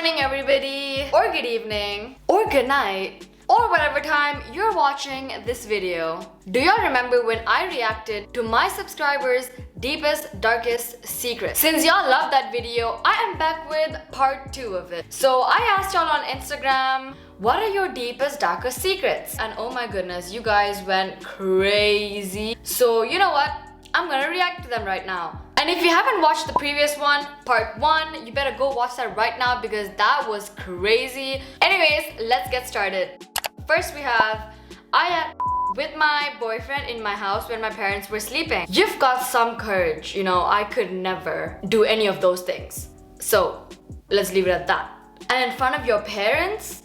morning, everybody, or good evening, or good night, or whatever time you're watching this video. Do y'all remember when I reacted to my subscribers' deepest, darkest secrets? Since y'all loved that video, I am back with part 2 of it. So I asked y'all on Instagram, what are your deepest, darkest secrets? And oh my goodness, you guys went crazy. So you know what? I'm gonna react to them right now. And if you haven't watched the previous one, part 1, you better go watch that right now because that was crazy. Anyways, let's get started. First we have, I am with my boyfriend in my house when my parents were sleeping. You've got some courage, you know, I could never do any of those things. So, let's leave it at that. And in front of your parents?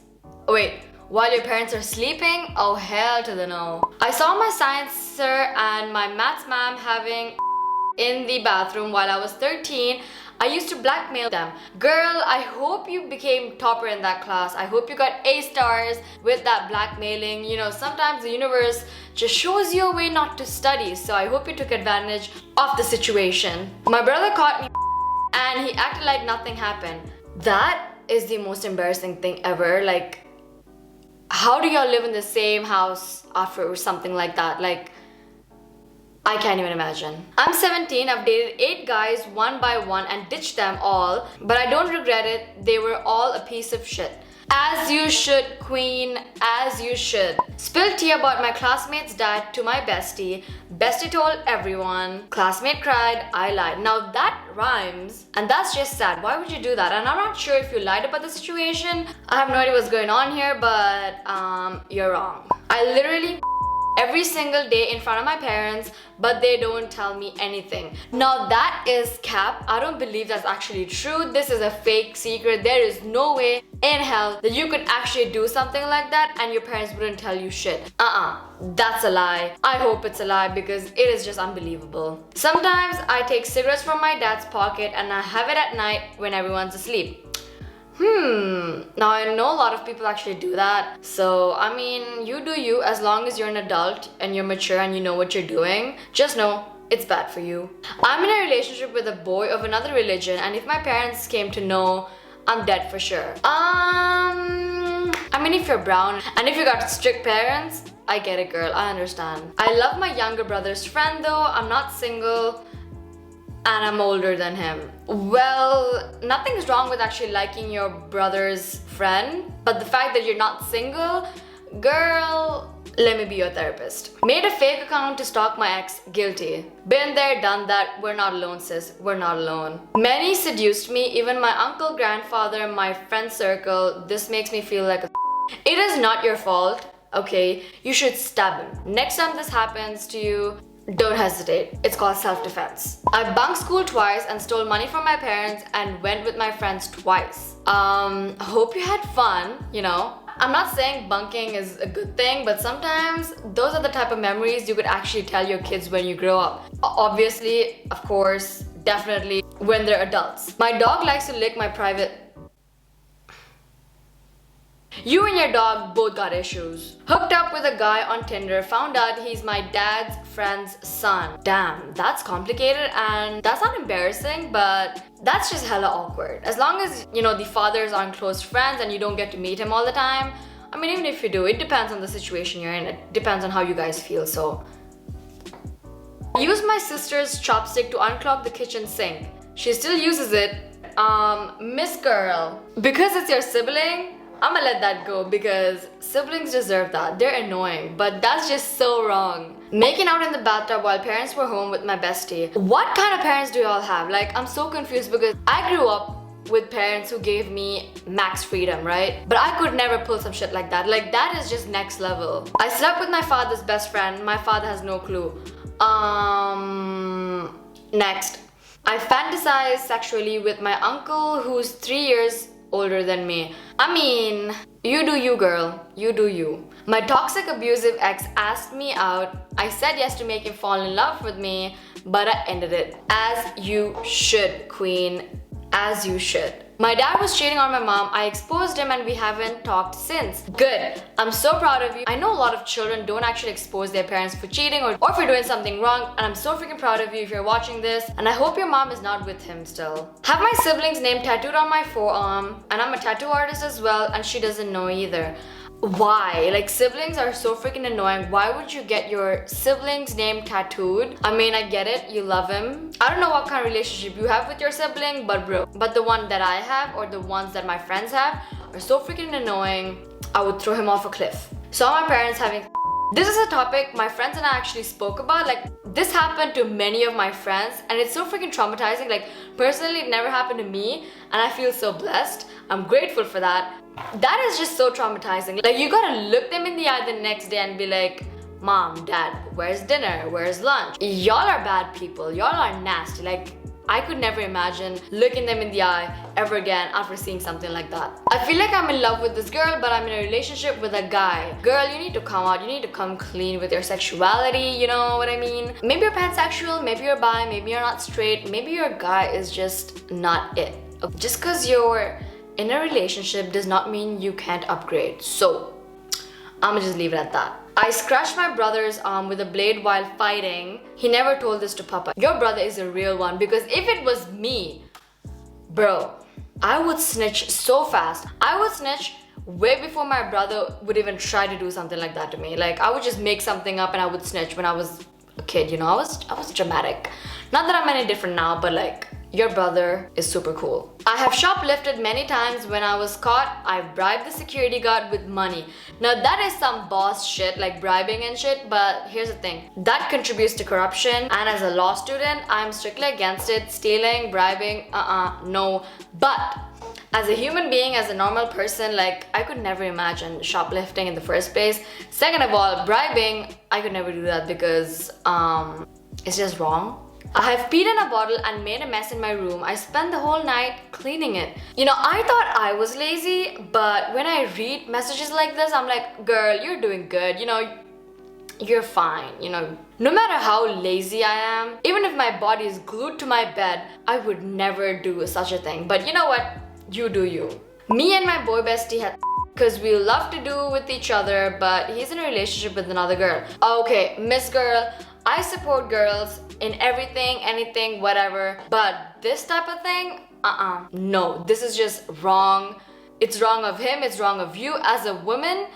Wait, while your parents are sleeping? Oh, hell to the no. I saw my science sir and my maths ma'am having in the bathroom while I was 13. I used to blackmail them. Girl, I hope you became topper in that class. I hope you got A stars with that blackmailing. You know, sometimes the universe just shows you a way not to study. So I hope you took advantage of the situation. My brother caught me and he acted like nothing happened. That is the most embarrassing thing ever. Like, how do y'all live in the same house after something like that? Like, I can't even imagine. I'm 17, I've dated 8 guys one by one and ditched them all, but I don't regret it. They were all a piece of shit. As you should, queen, as you should. Spilled tea about my classmate's dad to my bestie. Bestie told everyone. Classmate cried, I lied. Now that rhymes, and that's just sad. Why would you do that? And I'm not sure if you lied about the situation. I have no idea what's going on here, but you're wrong. I literally every single day in front of my parents, but they don't tell me anything. Now that is cap. I don't believe that's actually true. This is a fake secret. There is no way in hell that you could actually do something like that and your parents wouldn't tell you shit. That's a lie. I hope it's a lie because it is just unbelievable. Sometimes I take cigarettes from my dad's pocket and I have it at night when everyone's asleep. Now I know a lot of people actually do that. So, I mean, you do you as long as you're an adult and you're mature and you know what you're doing. Just know it's bad for you. I'm in a relationship with a boy of another religion and if my parents came to know, I'm dead for sure. I mean, if you're brown and if you got strict parents, I get it, girl. I understand. I love my younger brother's friend though. I'm not single. And I'm older than him. Well, nothing's wrong with actually liking your brother's friend, but the fact that you're not single, girl, let me be your therapist. Made a fake account to stalk my ex, guilty. Been there, done that, we're not alone sis, we're not alone. Many seduced me, even my uncle, grandfather, my friend circle. This makes me feel like a It is not your fault, okay? You should stab him. Next time this happens to you, don't hesitate. It's called self-defense. I bunked school twice and stole money from my parents and went with my friends twice. Hope you had fun, you know. I'm not saying bunking is a good thing, but sometimes those are the type of memories you could actually tell your kids when you grow up. Obviously, of course, definitely when they're adults. My dog likes to lick my private. You and your dog both got issues. Hooked up with a guy on Tinder, found out he's my dad's friend's son. Damn, that's complicated and that's not embarrassing, but that's just hella awkward. As long as, you know, the fathers aren't close friends and you don't get to meet him all the time. I mean, even if you do, it depends on the situation you're in. It depends on how you guys feel, so. I used my sister's chopstick to unclog the kitchen sink. She still uses it. Miss girl. Because it's your sibling, I'ma let that go because siblings deserve that. They're annoying, but that's just so wrong. Making out in the bathtub while parents were home with my bestie. What kind of parents do y'all have? Like, I'm so confused because I grew up with parents who gave me max freedom, right? But I could never pull some shit like that. Like, that is just next level. I slept with my father's best friend. My father has no clue. Next. I fantasized sexually with my uncle who's 3 years older than me. I mean, you do you, girl. You do you. My toxic abusive ex asked me out. I said yes to make him fall in love with me, but I ended it. As you should, queen. As you should. My dad was cheating on my mom. I exposed him and we haven't talked since. Good. I'm so proud of you. I know a lot of children don't actually expose their parents for cheating or for doing something wrong, and I'm so freaking proud of you if you're watching this, and I hope your mom is not with him still. Have my siblings' name tattooed on my forearm, and I'm a tattoo artist as well, and she doesn't know either. Why? Like, siblings are so freaking annoying. Why would you get your sibling's name tattooed? I mean, I get it, you love him. I don't know what kind of relationship you have with your sibling, but bro, the one that I have or the ones that my friends have are so freaking annoying. I would throw him off a cliff. Saw my parents having. This is a topic my friends and I actually spoke about. Like, this happened to many of my friends and it's so freaking traumatizing. Like, personally, it never happened to me and I feel so blessed. I'm grateful for that. That is just so traumatizing. Like, you gotta look them in the eye the next day and be like, Mom, Dad, where's dinner? Where's lunch? Y'all are bad people. Y'all are nasty. Like, I could never imagine looking them in the eye ever again after seeing something like that. I feel like I'm in love with this girl, but I'm in a relationship with a guy. Girl, you need to come out. You need to come clean with your sexuality, you know what I mean? Maybe you're pansexual, maybe you're bi, maybe you're not straight, maybe your guy is just not it. Just because you're in a relationship does not mean you can't upgrade. So, I'ma just leave it at that. I scratched my brother's arm with a blade while fighting. He never told this to Papa. Your brother is a real one, because if it was me, bro, I would snitch so fast. I would snitch way before my brother would even try to do something like that to me. Like, I would just make something up and I would snitch when I was a kid, you know? I was dramatic. Not that I'm any different now, but like, your brother is super cool. I have shoplifted many times. When I was caught, I bribed the security guard with money. Now that is some boss shit, like bribing and shit, but here's the thing. That contributes to corruption, and as a law student, I'm strictly against it. Stealing, bribing, no. But as a human being, as a normal person, like, I could never imagine shoplifting in the first place. Second of all, bribing, I could never do that because it's just wrong. I have peed in a bottle and made a mess in my room. I spent the whole night cleaning it. You know, I thought I was lazy, but when I read messages like this, I'm like, girl, you're doing good. You know, you're fine. You know, no matter how lazy I am, even if my body is glued to my bed, I would never do such a thing. But you know what? You do you. Me and my boy bestie had because we love to do with each other, but he's in a relationship with another girl. Okay, Miss Girl, I support girls in everything, anything, whatever, but this type of thing, no, this is just wrong. It's wrong of him, it's wrong of you. As a woman,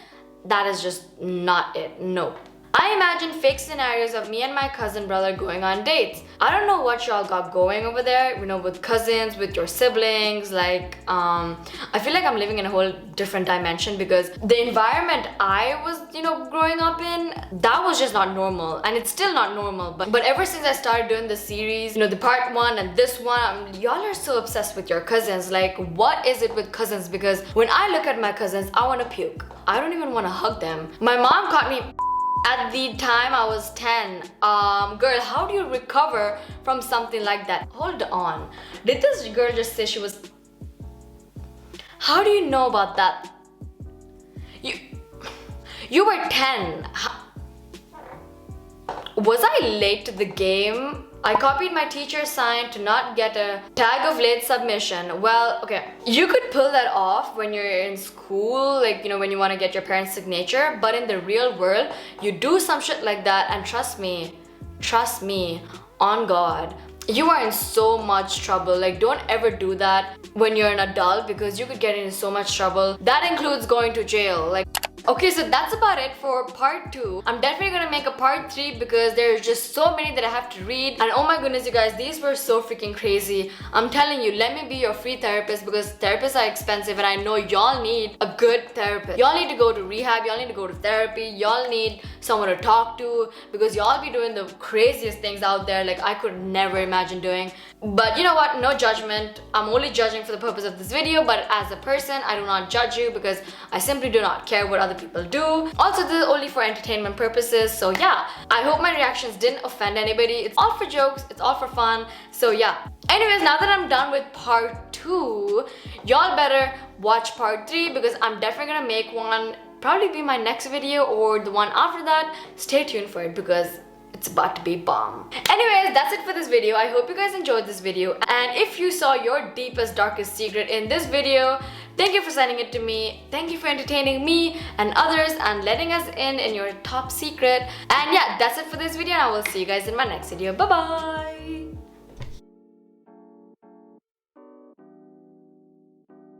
that is just not it, no. I imagine fake scenarios of me and my cousin brother going on dates. I don't know what y'all got going over there, you know, with cousins, with your siblings, like, I feel like I'm living in a whole different dimension because the environment I was, you know, growing up in, that was just not normal, and it's still not normal, but ever since I started doing the series, you know, the part 1 and this one, y'all are so obsessed with your cousins. Like, what is it with cousins? Because when I look at my cousins, I want to puke. I don't even want to hug them. My mom caught me at the time I was 10. Girl, how do you recover from something like that? Hold on. Did this girl just say she was... How do you know about that? You were 10. Was I late to the game? I copied my teacher's sign to not get a tag of late submission. Well, okay, you could pull that off when you're in school, like, you know, when you want to get your parents' signature, but in the real world, you do some shit like that, and trust me, on God, you are in so much trouble. Like, don't ever do that when you're an adult because you could get into so much trouble. That includes going to jail. Like, okay, so that's about it for part 2. I'm definitely gonna make a part 3 because there's just so many that I have to read. And oh my goodness, you guys, these were so freaking crazy. I'm telling you, let me be your free therapist because therapists are expensive and I know y'all need a good therapist. Y'all need to go to rehab, y'all need to go to therapy, y'all need someone to talk to because y'all be doing the craziest things out there like I could never imagine doing. But you know what? No judgment. I'm only judging for the purpose of this video, but as a person, I do not judge you because I simply do not care what other people do. Also, this is only for entertainment purposes, so yeah. I hope my reactions didn't offend anybody. It's all for jokes, it's all for fun, so yeah. Anyways, now that I'm done with part 2, y'all better watch part 3 because I'm definitely gonna make one, probably be my next video or the one after that. Stay tuned for it because It's about to be bomb. Anyways, that's it for this video. I hope you guys enjoyed this video. And if you saw your deepest, darkest secret in this video, thank you for sending it to me. Thank you for entertaining me and others and letting us in your top secret. And yeah, that's it for this video, and I will see you guys in my next video. Bye bye.